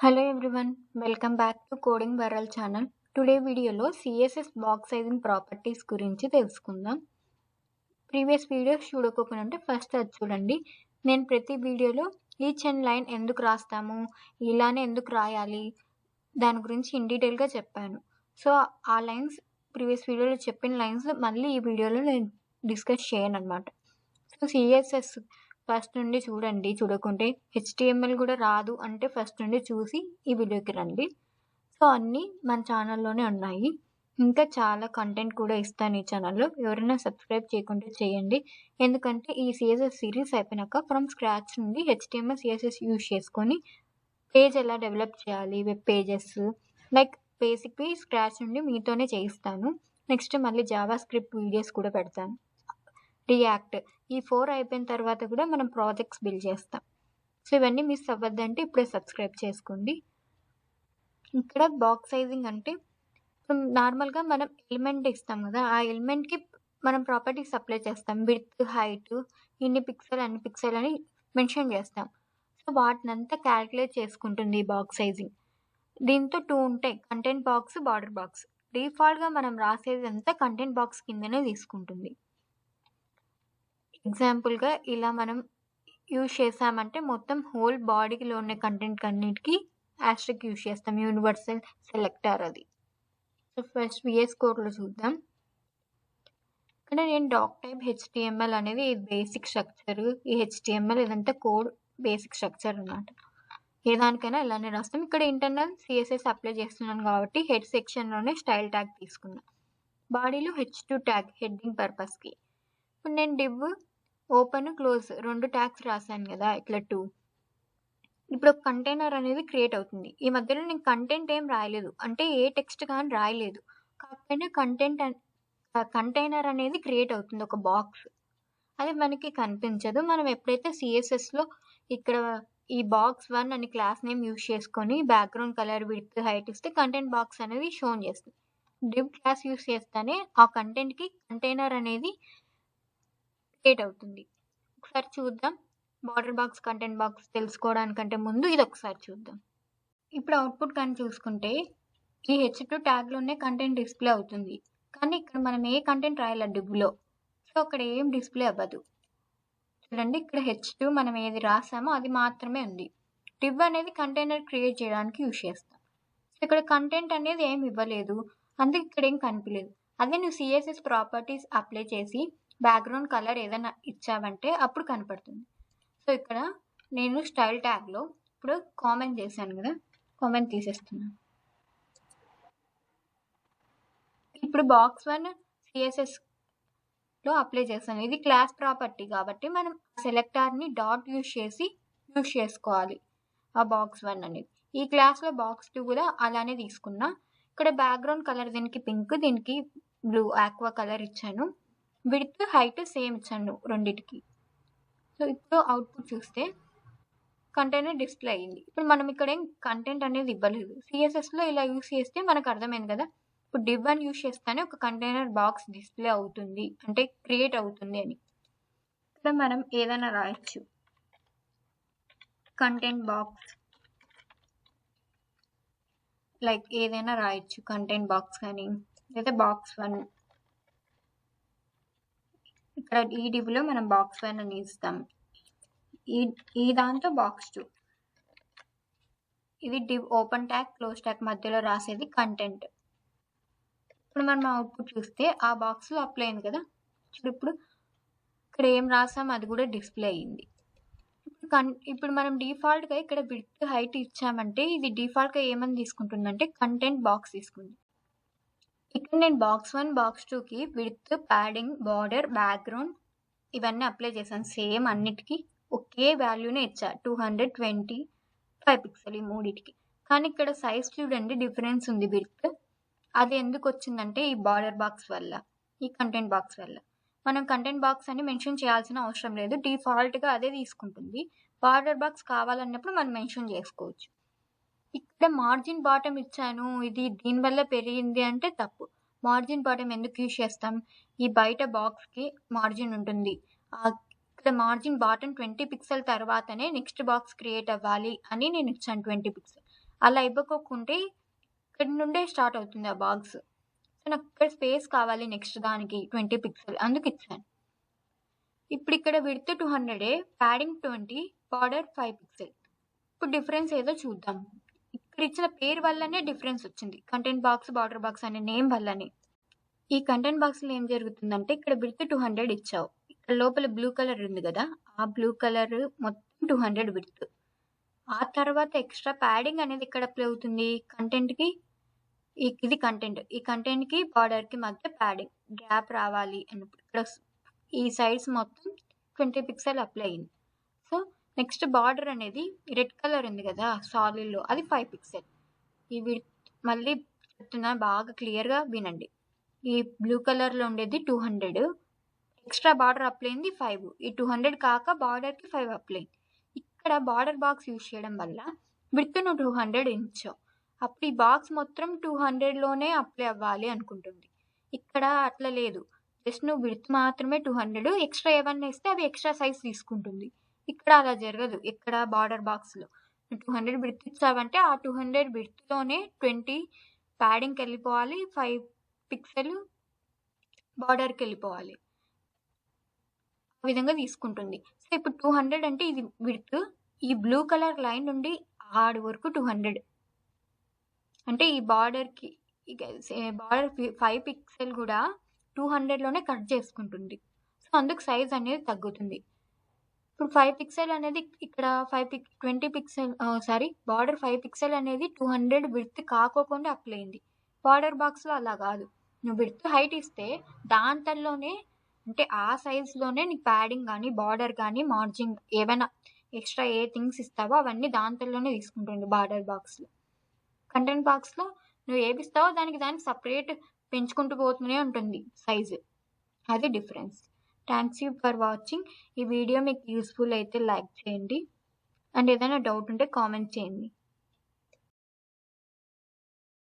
Hello everyone, welcome back to Coding Barrel channel. Today వీడియోలో CSS box sizing properties గురించి తెలుసుకుందాం. Previous videos చూడకపోతే first అది చూడండి. నేను ప్రతి వీడియోలో ఈచ్ అండ్ లైన్ ఎందుకు రాస్తాము, ఇలానే ఎందుకు రాయాలి, దాని గురించి ఇన్ డీటెయిల్గా చెప్పాను. సో ఆ లైన్స్ ప్రీవియస్ వీడియోలో చెప్పిన లైన్స్ మళ్ళీ ఈ వీడియోలో నేను డిస్కస్ చేయను అనమాట. సో సిఎస్ఎస్ ఫస్ట్ నుండి చూడండి, చూడకుంటే హెచ్టిఎంఎల్ కూడా రాదు అంటే ఫస్ట్ నుండి చూసి ఈ వీడియోకి రండి. సో అన్నీ మన ఛానల్లోనే ఉన్నాయి. ఇంకా చాలా కంటెంట్ కూడా ఇస్తాను ఈ ఛానల్లో. ఎవరైనా సబ్స్క్రైబ్ చేయకుంటే చేయండి, ఎందుకంటే ఈ సిఎస్ఎస్ సిరీస్ అయిపోయినాక ఫ్రమ్ స్క్రాచ్ నుండి హెచ్టిఎంఎల్ సిఎస్ఎస్ యూజ్ చేసుకొని పేజ్ ఎలా డెవలప్ చేయాలి, వెబ్ పేజెస్ లైక్ బేసిక్వి స్క్రాచ్ నుండి మీతోనే చేయిస్తాను. నెక్స్ట్ మళ్ళీ జావా స్క్రిప్ట్ వీడియోస్ కూడా పెడతాను. రియాక్ట్ ఈ 4 అయిపోయిన తర్వాత కూడా మనం ప్రాజెక్ట్స్ బిల్డ్ చేస్తాం. సో ఇవన్నీ మిస్ అవ్వద్దంటే ఇప్పుడే సబ్స్క్రైబ్ చేసుకోండి. ఇక్కడ బాక్స్ సైజింగ్ అంటే నార్మల్గా మనం ఎలిమెంట్ ఇస్తాం కదా, ఆ ఎలిమెంట్కి మనం ప్రాపర్టీస్ అప్లై చేస్తాం. విడ్త్, హైట్, ఇన్ని పిక్సెల్ అన్ని పిక్సెల్ అని మెన్షన్ చేస్తాం. సో వాటినంతా క్యాలిక్యులేట్ చేసుకుంటుంది ఈ బాక్స్ సైజింగ్. దీంతో 2 ఉంటాయి, కంటెంట్ బాక్స్, బార్డర్ బాక్స్. డిఫాల్ట్గా మనం రాసేది అంతా కంటెంట్ బాక్స్ కిందనే తీసుకుంటుంది. ఎగ్జాంపుల్గా ఇలా మనం యూజ్ చేసామంటే మొత్తం హోల్ బాడీలో ఉన్న కంటెంట్ అన్నిటికీ యాస్ట్రిక్ యూజ్ చేస్తాం, యూనివర్సల్ సెలెక్టర్ అది. సో ఫస్ట్ విఎస్ కోడ్లో చూద్దాం. ఇక్కడ నేను డాక్ టైప్ హెచ్టిఎంఎల్ అనేది బేసిక్ స్ట్రక్చర్. ఈ హెచ్టిఎంఎల్ ఇదంతా కోడ్ బేసిక్ స్ట్రక్చర్ అన్నమాట. ఏ దానికైనా ఇలానే రాస్తాం. ఇక్కడ ఇంటర్నల్ సిఎస్ఎస్ అప్లై చేస్తున్నాను కాబట్టి హెడ్ సెక్షన్లోనే స్టైల్ ట్యాగ్ తీసుకున్నా. బాడీలో H2 ట్యాగ్ హెడ్డింగ్ పర్పస్కి. ఇప్పుడు నేను డివ్ ఓపెన్ క్లోజ్ 2 ట్యాగ్స్ రాశాను కదా, ఇట్లా 2. ఇప్పుడు ఒక కంటైనర్ అనేది క్రియేట్ అవుతుంది. ఈ మధ్యలో నేను కంటెంట్ ఏం రాయలేదు, అంటే ఏ టెక్స్ట్ కానీ రాయలేదు. కాకపోయినా కంటైనర్ అనేది క్రియేట్ అవుతుంది, ఒక బాక్స్. అది మనకి కనిపించదు. మనం ఎప్పుడైతే సిఎస్ఎస్లో ఇక్కడ ఈ బాక్స్ 1 అని క్లాస్ నేమ్ యూజ్ చేసుకొని బ్యాక్గ్రౌండ్ కలర్, విడ్త్, హైట్ ఇస్తే కంటెంట్ బాక్స్ అనేది షోన్ చేస్తుంది. డివ్ క్లాస్ యూజ్ చేస్తానే ఆ కంటెంట్కి కంటైనర్ అనేది క్రియేట్ అవుతుంది. ఒకసారి చూద్దాం. బార్డర్ బాక్స్, కంటెంట్ బాక్స్ తెలుసుకోవడానికంటే ముందు ఇది ఒకసారి చూద్దాం. ఇప్పుడు అవుట్పుట్ కానీ చూసుకుంటే ఈ H2 ట్యాగ్లోనే కంటెంట్ డిస్ప్లే అవుతుంది, కానీ ఇక్కడ మనం ఏ కంటెంట్ రాయాలి డివ్లో. సో అక్కడ ఏం డిస్ప్లే అవ్వదు. చూడండి, ఇక్కడ H2 మనం ఏది రాసామో అది మాత్రమే ఉంది. డివ్ అనేది కంటైనర్ క్రియేట్ చేయడానికి యూజ్ చేస్తాం. సో ఇక్కడ కంటెంట్ అనేది ఏం ఇవ్వలేదు, అందుకే ఇక్కడ ఏం కనిపించలేదు. అదే నువ్వు సిఎస్ఎస్ ప్రాపర్టీస్ అప్లై చేసి బ్యాక్గ్రౌండ్ కలర్ ఏదైనా ఇచ్చావంటే అప్పుడు కనపడుతుంది. సో ఇక్కడ నేను స్టైల్ ట్యాగ్లో ఇప్పుడు కామెంట్ చేశాను కదా, కామెంట్ తీసేస్తున్నాను. ఇప్పుడు బాక్స్ 1 సిఎస్ఎస్లో అప్లై చేశాను. ఇది క్లాస్ ప్రాపర్టీ కాబట్టి మనం సెలెక్టార్ని డాట్ యూజ్ చేసుకోవాలి. ఆ బాక్స్ 1 అనేది ఈ క్లాస్లో బాక్స్ 2 కూడా అలానే తీసుకున్నా. ఇక్కడ బ్యాక్గ్రౌండ్ కలర్ దీనికి పింక్, దీనికి బ్లూ ఆక్వా కలర్ ఇచ్చాను. విడ్త్, హైట్ సేమ్ ఇచ్చాను రెండిటికి. సో ఇప్పుడు అవుట్పుట్ చూస్తే కంటైనర్ డిస్ప్లే అయ్యింది. ఇప్పుడు మనం ఇక్కడ ఏం కంటెంట్ అనేది ఇవ్వలేదు. సిఎస్ఎస్లో ఇలా యూస్ చేస్తే మనకు అర్థమైంది కదా. ఇప్పుడు డివ్ అని యూస్ చేస్తానే ఒక కంటైనర్ బాక్స్ డిస్ప్లే అవుతుంది, అంటే క్రియేట్ అవుతుంది అని. ఇక్కడ మనం ఏదైనా రాయొచ్చు, కంటెంట్ బాక్స్ లైక్ ఏదైనా రాయొచ్చు, కంటెంట్ బాక్స్ కానీ లేదా బాక్స్ 1. ఇక్కడ ఈ డివ్లో మనం బాక్స్ 1 అని ఇస్తాం. ఈ దాంతో బాక్స్ 2. ఇది div open tag, close tag మధ్యలో రాసేది కంటెంట్. ఇప్పుడు మనం అవుట్పుట్ చూస్తే ఆ బాక్స్లో అప్లై అయింది కదా. ఇప్పుడు ఇక్కడ ఏం రాసాం అది కూడా డిస్ప్లే అయ్యింది. ఇప్పుడు మనం డిఫాల్ట్గా ఇక్కడ విడ్త్, హైట్ ఇచ్చామంటే ఇది డిఫాల్ట్గా ఏమని తీసుకుంటుందంటే కంటెంట్ బాక్స్ తీసుకుంది. ఇక్కడ నేను బాక్స్ 1, బాక్స్ 2కి విడ్త్, ప్యాడింగ్, బార్డర్, బ్యాక్గ్రౌండ్ ఇవన్నీ అప్లై చేశాను. సేమ్ అన్నిటికీ ఒకే వాల్యూనే ఇచ్చా, 225 పిక్సెల్ ఈ మూడిటికి. కానీ ఇక్కడ సైజ్ చూడండి డిఫరెన్స్ ఉంది విడ్త్. అది ఎందుకు వచ్చిందంటే ఈ బార్డర్ బాక్స్ వల్ల, ఈ కంటెంట్ బాక్స్ వల్ల. మనం కంటెంట్ బాక్స్ అని మెన్షన్ చేయాల్సిన అవసరం లేదు, డిఫాల్ట్గా అదే తీసుకుంటుంది. బార్డర్ బాక్స్ కావాలన్నప్పుడు మనం మెన్షన్ చేసుకోవచ్చు. ఇక్కడ మార్జిన్ బాటమ్ ఇచ్చాను, ఇది దీనివల్ల పెరిగింది అంటే తప్పు. మార్జిన్ బాటమ్ ఎందుకు యూజ్ చేస్తాం, ఈ బయట బాక్స్కి మార్జిన్ ఉంటుంది. ఇక్కడ మార్జిన్ బాటమ్ 20 పిక్సెల్ తర్వాతనే నెక్స్ట్ బాక్స్ క్రియేట్ అవ్వాలి అని నేను ఇచ్చాను 20 పిక్సెల్. అలా ఇవ్వకోకుంటే ఇక్కడ నుండే స్టార్ట్ అవుతుంది ఆ బాక్స్. సో నాకు ఇక్కడ స్పేస్ కావాలి నెక్స్ట్ దానికి 20 పిక్సెల్ అందుకు ఇచ్చాను. ఇప్పుడు ఇక్కడ విడ్త్ 200, ప్యాడింగ్ 20, బార్డర్ 5 పిక్సెల్. ఇప్పుడు డిఫరెన్స్ ఏదో చూద్దాం. ఇక్కడ ఇచ్చిన పేరు వల్లనే డిఫరెన్స్ వచ్చింది. కంటెంట్ బాక్స్, బార్డర్ బాక్స్ అనే నేమ్ వల్లనే. ఈ కంటెంట్ బాక్స్లో ఏం జరుగుతుందంటే ఇక్కడ విడ్త్ 200 ఇచ్చావు. ఇక్కడ లోపల బ్లూ కలర్ ఉంది కదా, ఆ బ్లూ కలర్ మొత్తం 200 విడ్త్. ఆ తర్వాత ఎక్స్ట్రా ప్యాడింగ్ అనేది ఇక్కడ అప్లై అవుతుంది కంటెంట్కి. ఇది కంటెంట్, ఈ కంటెంట్కి బార్డర్కి మధ్య ప్యాడింగ్ గ్యాప్ రావాలి అన్నప్పుడు ఇక్కడ ఈ సైడ్స్ మొత్తం 20 పిక్సెల్ అప్లై అయింది. సో నెక్స్ట్ బార్డర్ అనేది రెడ్ కలర్ ఉంది కదా సాలిడ్లో, అది 5 పిక్సెల్. ఈ విడ్త్ మళ్ళీ చెప్తున్నా బాగా క్లియర్గా వినండి. ఈ బ్లూ కలర్లో ఉండేది 200, ఎక్స్ట్రా బార్డర్ అప్లై అయింది 5. ఈ 200 కాక బార్డర్కి 5 అప్లై అయింది. ఇక్కడ బార్డర్ బాక్స్ యూజ్ చేయడం వల్ల విడ్త్ నువ్వు 200 ఇచ్చావు, అప్పుడు ఈ బాక్స్ మొత్తం 200లోనే అప్లై అవ్వాలి అనుకుంటుంది. ఇక్కడ అట్లా లేదు, జస్ట్ నువ్వు విడ్త్ మాత్రమే 200, ఎక్స్ట్రా ఏమన్నా ఇస్తే అవి ఎక్స్ట్రా సైజ్ తీసుకుంటుంది. ఇక్కడ అలా జరగదు. ఇక్కడ బార్డర్ బాక్స్లో 200 విడ్త్ ఇచ్చావంటే ఆ 200 విడ్త్లోనే 20 ప్యాడింగ్కి వెళ్ళిపోవాలి, 5 పిక్సెల్ బార్డర్కి వెళ్ళిపోవాలి. ఆ విధంగా తీసుకుంటుంది. సో ఇప్పుడు 200 అంటే ఇది విడ్త్, ఈ బ్లూ కలర్ లైన్ నుండి ఆడి వరకు 200 అంటే ఈ బార్డర్కి బార్డర్ 5 పిక్సెల్ కూడా 200లోనే కట్ చేసుకుంటుంది. సో అందుకు సైజ్ అనేది తగ్గుతుంది. ఇప్పుడు 5 పిక్సెల్ అనేది ఇక్కడ 20 పిక్సెల్ బార్డర్ 5 పిక్సెల్ అనేది 200 విడ్త్ కాకోకుండా అప్లై అయింది. బార్డర్ బాక్స్లో అలా కాదు, నువ్వు విడ్త్ హైట్ ఇస్తే దాంతల్లోనే అంటే ఆ సైజ్లోనే నీకు ప్యాడింగ్ కానీ బార్డర్ కానీ మార్జింగ్ ఏమైనా ఎక్స్ట్రా ఏ థింగ్స్ ఇస్తావో అవన్నీ దాంతల్లోనే తీసుకుంటుంది బార్డర్ బాక్స్లో. కంటెంట్ బాక్స్లో నువ్వు ఏది ఇస్తావో దానికి సపరేట్ పెంచుకుంటూ పోతూనే ఉంటుంది సైజు. అది difference. Thanks you for watching. ఈ వీడియో మీకు యూస్ఫుల్ అయితే లైక్ చేయండి, అండ్ ఏదైనా డౌట్ ఉంటే కామెంట్ చేయండి.